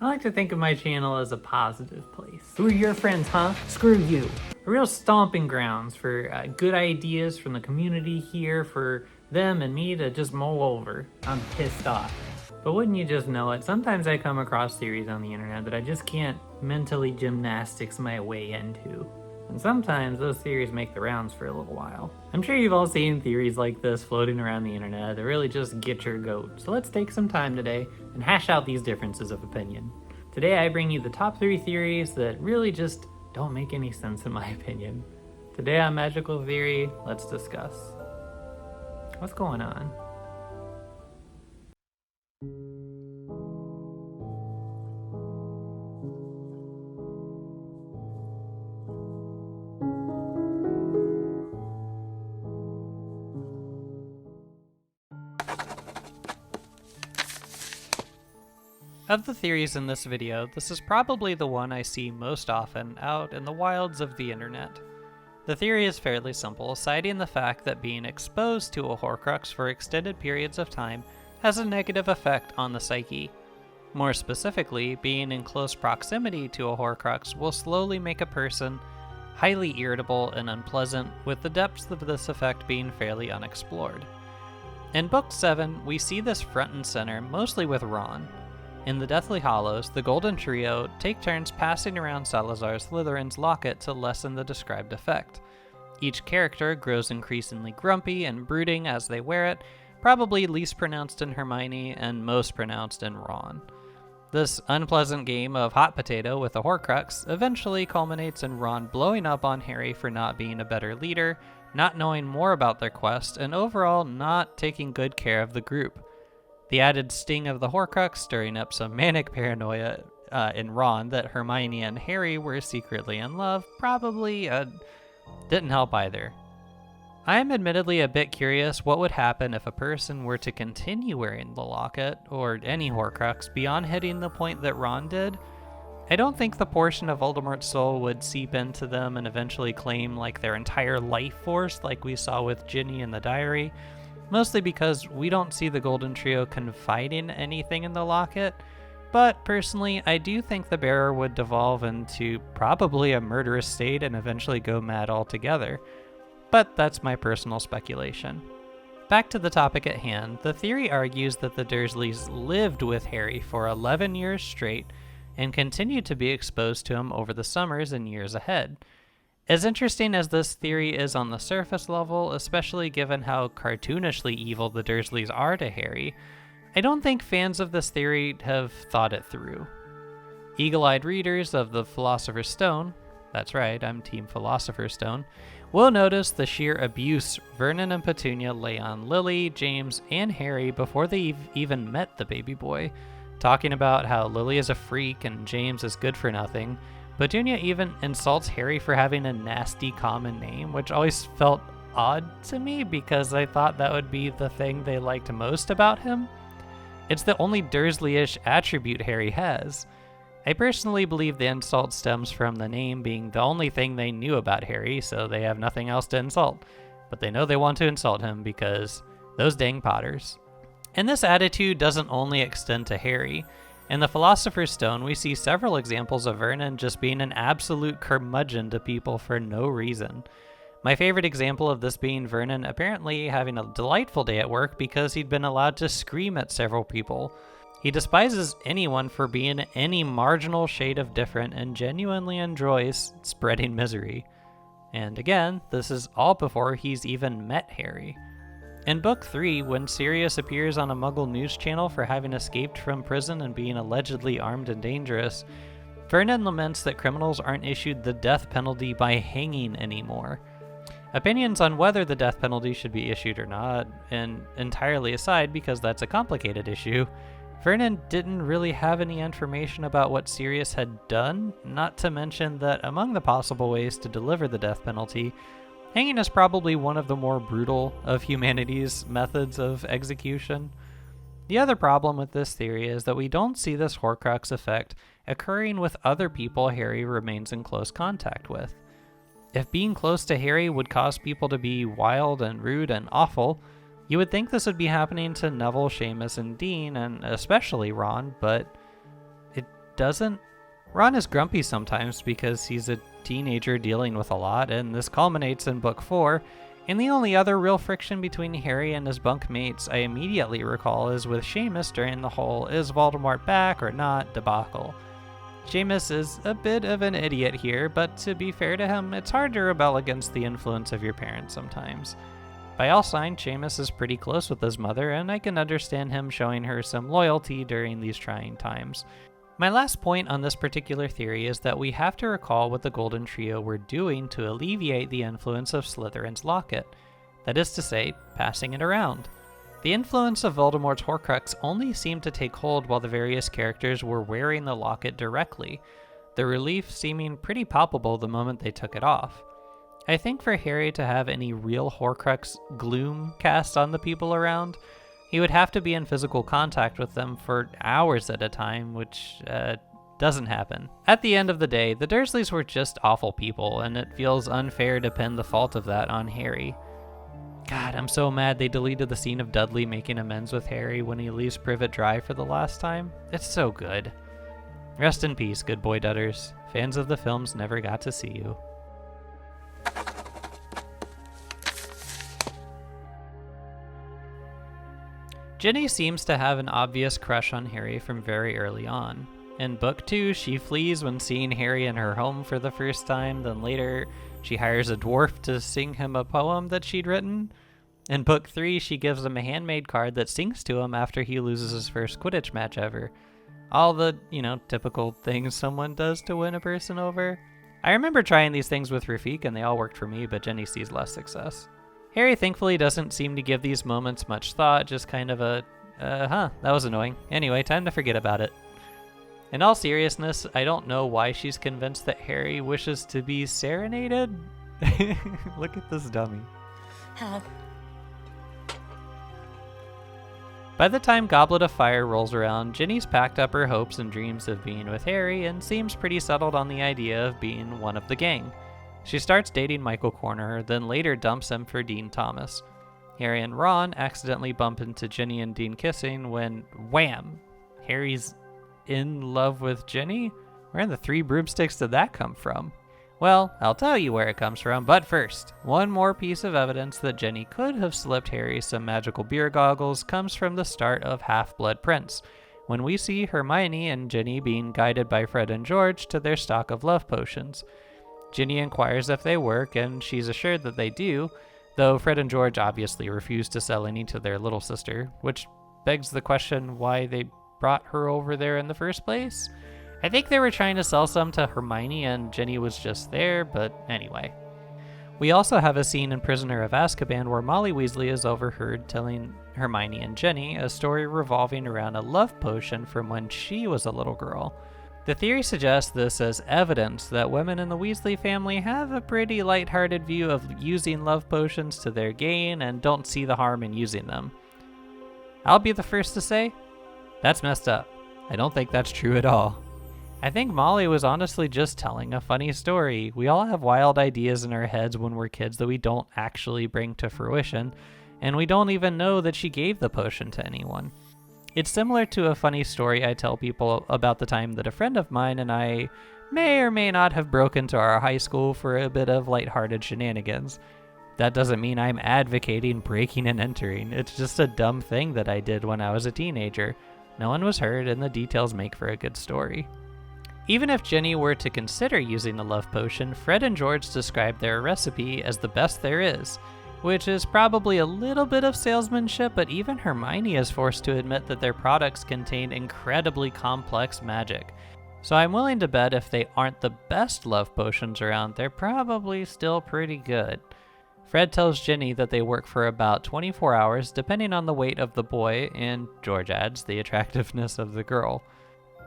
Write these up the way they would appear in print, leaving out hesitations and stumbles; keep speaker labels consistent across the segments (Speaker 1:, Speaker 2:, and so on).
Speaker 1: I like to think of my channel as a positive place. Who are your friends, huh? Screw you. A real stomping grounds for good ideas from the community here for them and me to just mull over. I'm pissed off. But wouldn't you just know it, sometimes I come across theories on the internet that I just can't mentally gymnastics my way into. And sometimes those theories make the rounds for a little while. I'm sure you've all seen theories like this floating around the internet that really just get your goat. So let's take some time today and hash out these differences of opinion. Today I bring you the top 3 theories that really just don't make any sense in my opinion. Today on Magical Theory, let's discuss. What's going on? Of the theories in this video, this is probably the one I see most often out in the wilds of the internet. The theory is fairly simple, citing the fact that being exposed to a Horcrux for extended periods of time has a negative effect on the psyche. More specifically, being in close proximity to a Horcrux will slowly make a person highly irritable and unpleasant, with the depths of this effect being fairly unexplored. In Book 7, we see this front and center mostly with Ron. In the Deathly Hallows, the Golden Trio take turns passing around Salazar Slytherin's locket to lessen the described effect. Each character grows increasingly grumpy and brooding as they wear it, probably least pronounced in Hermione and most pronounced in Ron. This unpleasant game of hot potato with a Horcrux eventually culminates in Ron blowing up on Harry for not being a better leader, not knowing more about their quest, and overall not taking good care of the group. The added sting of the Horcrux stirring up some manic paranoia in Ron that Hermione and Harry were secretly in love probably didn't help either. I am admittedly a bit curious what would happen if a person were to continue wearing the locket, or any Horcrux, beyond hitting the point that Ron did. I don't think the portion of Voldemort's soul would seep into them and eventually claim like their entire life force like we saw with Ginny in the diary. Mostly because we don't see the Golden Trio confiding anything in the locket, but personally I do think the bearer would devolve into probably a murderous state and eventually go mad altogether. But that's my personal speculation. Back to the topic at hand, the theory argues that the Dursleys lived with Harry for 11 years straight and continued to be exposed to him over the summers and years ahead. As interesting as this theory is on the surface level, especially given how cartoonishly evil the Dursleys are to Harry, I don't think fans of this theory have thought it through. Eagle-eyed readers of the Philosopher's Stone, that's right, I'm Team Philosopher's Stone, will notice the sheer abuse Vernon and Petunia lay on Lily, James, and Harry before they even met the baby boy, talking about how Lily is a freak and James is good for nothing. Petunia even insults Harry for having a nasty common name, which always felt odd to me because I thought that would be the thing they liked most about him. It's the only Dursley-ish attribute Harry has. I personally believe the insult stems from the name being the only thing they knew about Harry, so they have nothing else to insult. But they know they want to insult him because those dang Potters. And this attitude doesn't only extend to Harry. In the Philosopher's Stone, we see several examples of Vernon just being an absolute curmudgeon to people for no reason. My favorite example of this being Vernon apparently having a delightful day at work because he'd been allowed to scream at several people. He despises anyone for being any marginal shade of different and genuinely enjoys spreading misery. And again, this is all before he's even met Harry. In Book 3, when Sirius appears on a Muggle news channel for having escaped from prison and being allegedly armed and dangerous, Vernon laments that criminals aren't issued the death penalty by hanging anymore. Opinions on whether the death penalty should be issued or not, and entirely aside because that's a complicated issue, Vernon didn't really have any information about what Sirius had done, not to mention that among the possible ways to deliver the death penalty, hanging is probably one of the more brutal of humanity's methods of execution. The other problem with this theory is that we don't see this Horcrux effect occurring with other people Harry remains in close contact with. If being close to Harry would cause people to be wild and rude and awful, you would think this would be happening to Neville, Seamus, and Dean, and especially Ron, but it doesn't. Ron is grumpy sometimes because he's a teenager dealing with a lot, and this culminates in Book 4, and the only other real friction between Harry and his bunkmates I immediately recall is with Seamus during the whole "is Voldemort back or not" debacle. Seamus is a bit of an idiot here, but to be fair to him, it's hard to rebel against the influence of your parents sometimes. By all signs, Seamus is pretty close with his mother, and I can understand him showing her some loyalty during these trying times. My last point on this particular theory is that we have to recall what the Golden Trio were doing to alleviate the influence of Slytherin's locket. That is to say, passing it around. The influence of Voldemort's Horcrux only seemed to take hold while the various characters were wearing the locket directly, the relief seeming pretty palpable the moment they took it off. I think for Harry to have any real Horcrux gloom cast on the people around, he would have to be in physical contact with them for hours at a time, which doesn't happen. At the end of the day, the Dursleys were just awful people, and it feels unfair to pin the fault of that on Harry. God, I'm so mad they deleted the scene of Dudley making amends with Harry when he leaves Privet Drive for the last time. It's so good. Rest in peace, good boy Dudders. Fans of the films never got to see you. Ginny seems to have an obvious crush on Harry from very early on. In Book 2, she flees when seeing Harry in her home for the first time, then later she hires a dwarf to sing him a poem that she'd written. In Book 3, she gives him a handmade card that sings to him after he loses his first Quidditch match ever. All the, typical things someone does to win a person over. I remember trying these things with Rafik and they all worked for me, but Ginny sees less success. Harry thankfully doesn't seem to give these moments much thought, just kind of a, that was annoying. Anyway, time to forget about it. In all seriousness, I don't know why she's convinced that Harry wishes to be serenaded. Look at this dummy.
Speaker 2: Hello.
Speaker 1: By the time Goblet of Fire rolls around, Ginny's packed up her hopes and dreams of being with Harry and seems pretty settled on the idea of being one of the gang. She starts dating Michael Corner, then later dumps him for Dean Thomas. Harry and Ron accidentally bump into Ginny and Dean kissing when, wham! Harry's in love with Ginny? Where in the three broomsticks did that come from? Well, I'll tell you where it comes from, but first, one more piece of evidence that Ginny could have slipped Harry some magical beer goggles comes from the start of Half-Blood Prince, when we see Hermione and Ginny being guided by Fred and George to their stock of love potions. Ginny inquires if they work, and she's assured that they do, though Fred and George obviously refuse to sell any to their little sister, which begs the question why they brought her over there in the first place. I think they were trying to sell some to Hermione and Ginny was just there, but anyway. We also have a scene in Prisoner of Azkaban where Molly Weasley is overheard telling Hermione and Ginny a story revolving around a love potion from when she was a little girl. The theory suggests this as evidence that women in the Weasley family have a pretty lighthearted view of using love potions to their gain and don't see the harm in using them. I'll be the first to say, that's messed up. I don't think that's true at all. I think Molly was honestly just telling a funny story. We all have wild ideas in our heads when we're kids that we don't actually bring to fruition, and we don't even know that she gave the potion to anyone. It's similar to a funny story I tell people about the time that a friend of mine and I may or may not have broken into our high school for a bit of lighthearted shenanigans. That doesn't mean I'm advocating breaking and entering. It's just a dumb thing that I did when I was a teenager. No one was hurt, and the details make for a good story. Even if Ginny were to consider using the love potion, Fred and George describe their recipe as the best there is, which is probably a little bit of salesmanship, but even Hermione is forced to admit that their products contain incredibly complex magic. So I'm willing to bet if they aren't the best love potions around, they're probably still pretty good. Fred tells Ginny that they work for about 24 hours, depending on the weight of the boy, and George adds the attractiveness of the girl.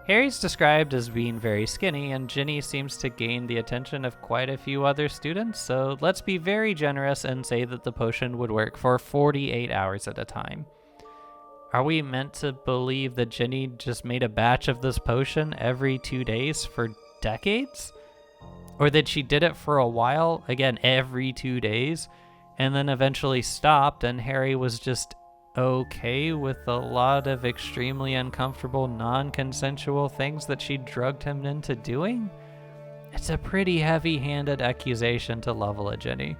Speaker 1: Harry's described as being very skinny, and Ginny seems to gain the attention of quite a few other students, so let's be very generous and say that the potion would work for 48 hours at a time. Are we meant to believe that Ginny just made a batch of this potion every 2 days for decades? Or that she did it for a while, again every 2 days, and then eventually stopped and Harry was just okay with a lot of extremely uncomfortable, non-consensual things that she drugged him into doing? It's a pretty heavy-handed accusation to level at Jenny.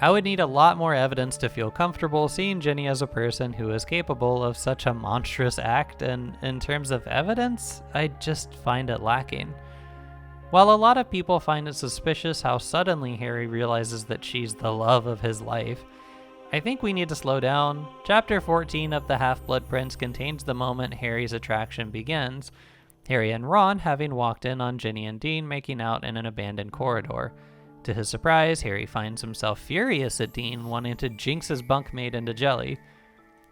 Speaker 1: I would need a lot more evidence to feel comfortable seeing Jenny as a person who is capable of such a monstrous act, and in terms of evidence, I just find it lacking. While a lot of people find it suspicious how suddenly Harry realizes that she's the love of his life, I think we need to slow down. Chapter 14 of The Half-Blood Prince contains the moment Harry's attraction begins, Harry and Ron having walked in on Ginny and Dean making out in an abandoned corridor. To his surprise, Harry finds himself furious at Dean wanting to jinx his bunkmate into jelly.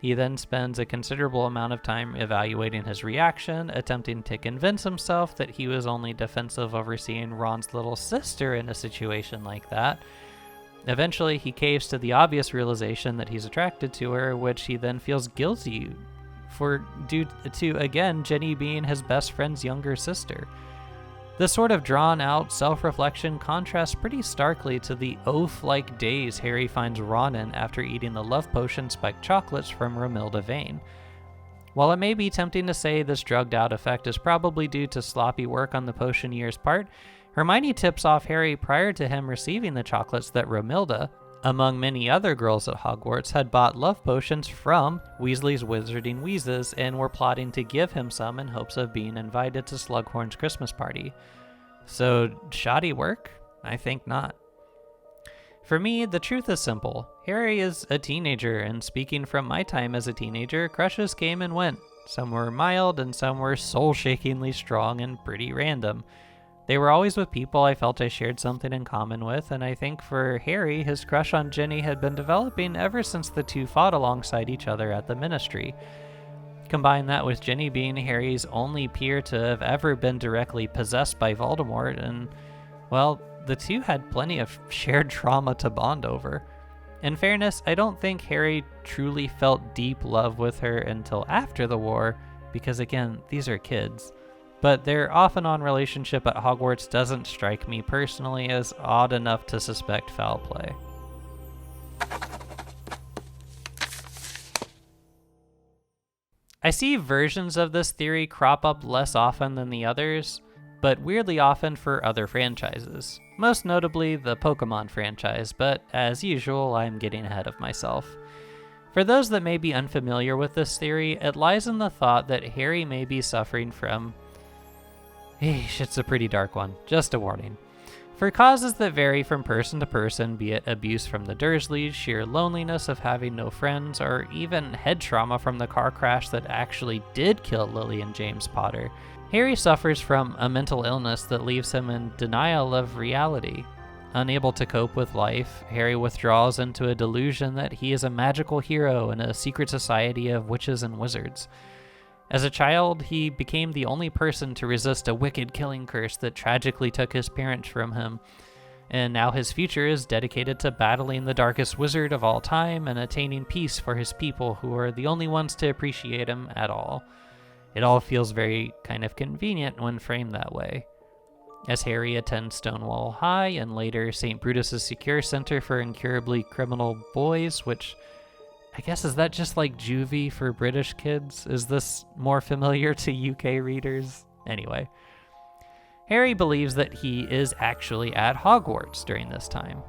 Speaker 1: He then spends a considerable amount of time evaluating his reaction, attempting to convince himself that he was only defensive over seeing Ron's little sister in a situation like that. Eventually, he caves to the obvious realization that he's attracted to her, which he then feels guilty for due to, again, Jenny being his best friend's younger sister. This sort of drawn-out self-reflection contrasts pretty starkly to the oaf-like daze Harry finds Ron in after eating the love potion spiked chocolates from Romilda Vane. While it may be tempting to say this drugged-out effect is probably due to sloppy work on the potioneer's part, Hermione tips off Harry prior to him receiving the chocolates that Romilda, among many other girls at Hogwarts, had bought love potions from Weasley's Wizarding Wheezes and were plotting to give him some in hopes of being invited to Slughorn's Christmas party. So, shoddy work? I think not. For me, the truth is simple. Harry is a teenager, and speaking from my time as a teenager, crushes came and went. Some were mild, and some were soul-shakingly strong and pretty random. They were always with people I felt I shared something in common with, and I think for Harry, his crush on Ginny had been developing ever since the two fought alongside each other at the Ministry. Combine that with Ginny being Harry's only peer to have ever been directly possessed by Voldemort, and, well, the two had plenty of shared trauma to bond over. In fairness, I don't think Harry truly felt deep love with her until after the war, because again, these are kids. But their off-and-on relationship at Hogwarts doesn't strike me personally as odd enough to suspect foul play. I see versions of this theory crop up less often than the others, but weirdly often for other franchises. Most notably the Pokemon franchise, but as usual, I'm getting ahead of myself. For those that may be unfamiliar with this theory, it lies in the thought that Harry may be suffering from... it's a pretty dark one, just a warning. For causes that vary from person to person, be it abuse from the Dursleys, sheer loneliness of having no friends, or even head trauma from the car crash that actually did kill Lily and James Potter, Harry suffers from a mental illness that leaves him in denial of reality. Unable to cope with life, Harry withdraws into a delusion that he is a magical hero in a secret society of witches and wizards. As a child, he became the only person to resist a wicked killing curse that tragically took his parents from him, and now his future is dedicated to battling the darkest wizard of all time and attaining peace for his people who are the only ones to appreciate him at all. It all feels very kind of convenient when framed that way. As Harry attends Stonewall High and later St. Brutus's Secure Center for Incurably Criminal Boys, which... I guess, is that just like juvie for British kids? Is this more familiar to UK readers? Anyway, Harry believes that he is actually at Hogwarts during this time.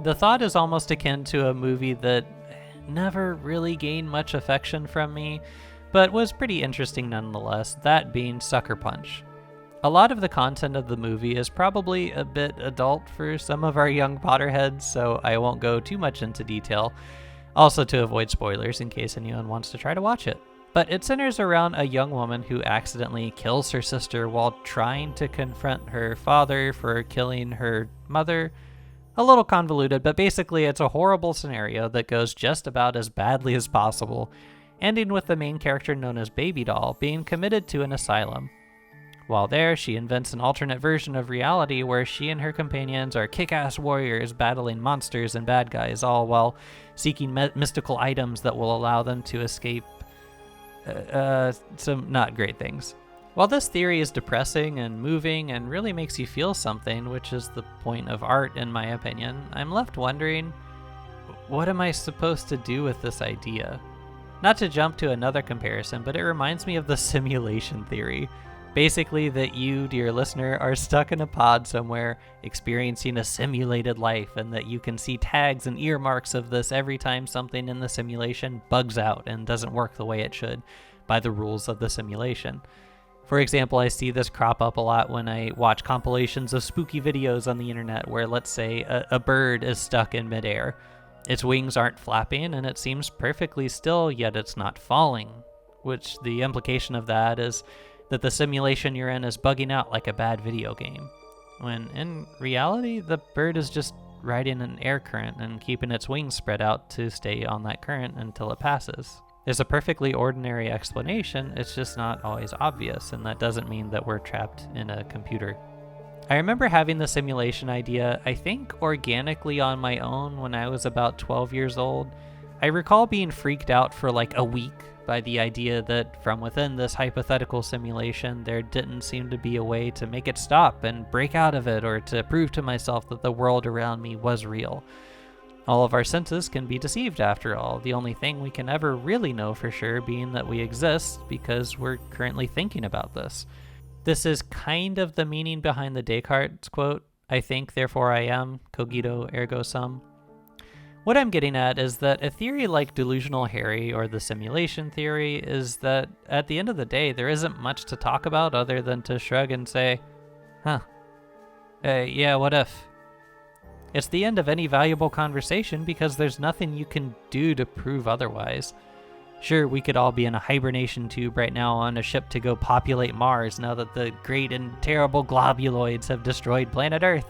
Speaker 1: The thought is almost akin to a movie that never really gained much affection from me, but was pretty interesting nonetheless, that being Sucker Punch. A lot of the content of the movie is probably a bit adult for some of our young Potterheads, so I won't go too much into detail. Also to avoid spoilers in case anyone wants to try to watch it. But it centers around a young woman who accidentally kills her sister while trying to confront her father for killing her mother. A little convoluted, but basically it's a horrible scenario that goes just about as badly as possible, ending with the main character known as Baby Doll being committed to an asylum. While there, she invents an alternate version of reality where she and her companions are kick-ass warriors battling monsters and bad guys, all while seeking mystical items that will allow them to escape some not great things. While this theory is depressing and moving and really makes you feel something, which is the point of art in my opinion, I'm left wondering, what am I supposed to do with this idea? Not to jump to another comparison, but it reminds me of the simulation theory. Basically, that you, dear listener, are stuck in a pod somewhere, experiencing a simulated life, and that you can see tags and earmarks of this every time something in the simulation bugs out and doesn't work the way it should by the rules of the simulation. For example, I see this crop up a lot when I watch compilations of spooky videos on the internet where, let's say, a bird is stuck in midair. Its wings aren't flapping, and it seems perfectly still, yet it's not falling, which the implication of that is that the simulation you're in is bugging out like a bad video game, when in reality, the bird is just riding an air current and keeping its wings spread out to stay on that current until it passes. There's a perfectly ordinary explanation, it's just not always obvious, and that doesn't mean that we're trapped in a computer. I remember having the simulation idea, I think organically on my own when I was about 12 years old. I recall being freaked out for like a week by the idea that from within this hypothetical simulation, there didn't seem to be a way to make it stop and break out of it, or to prove to myself that the world around me was real. All of our senses can be deceived after all, the only thing we can ever really know for sure being that we exist because we're currently thinking about this. This is kind of the meaning behind the Descartes quote, "I think, therefore I am, cogito ergo sum." What I'm getting at is that a theory like delusional Harry or the simulation theory is that at the end of the day, there isn't much to talk about other than to shrug and say, yeah, what if? It's the end of any valuable conversation because there's nothing you can do to prove otherwise. Sure, we could all be in a hibernation tube right now on a ship to go populate Mars now that the great and terrible globuloids have destroyed planet Earth.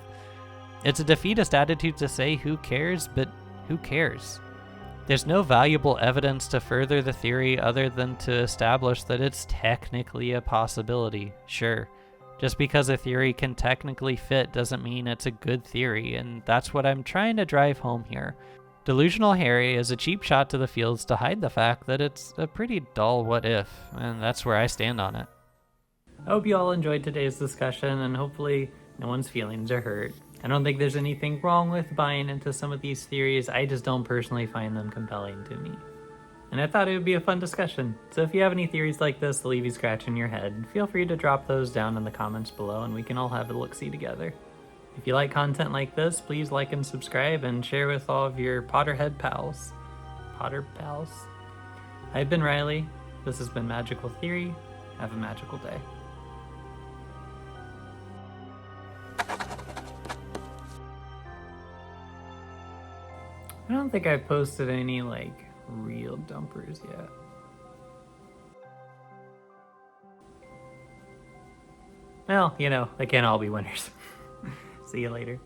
Speaker 1: It's a defeatist attitude to say who cares, but who cares? There's no valuable evidence to further the theory other than to establish that it's technically a possibility. Sure, just because a theory can technically fit doesn't mean it's a good theory, and that's what I'm trying to drive home here. Delusional Harry is a cheap shot to the fields to hide the fact that it's a pretty dull what if, and that's where I stand on it. I hope you all enjoyed today's discussion, and hopefully no one's feelings are hurt. I don't think there's anything wrong with buying into some of these theories, I just don't personally find them compelling to me. And I thought it would be a fun discussion, so if you have any theories like this that leave you scratching your head, feel free to drop those down in the comments below and we can all have a look-see together. If you like content like this, please like and subscribe and share with all of your Potterhead pals. Potter pals? I've been Riley, this has been Magical Theory, have a magical day. I don't think I've posted any, real dumpers yet. Well, they can't all be winners. See you later.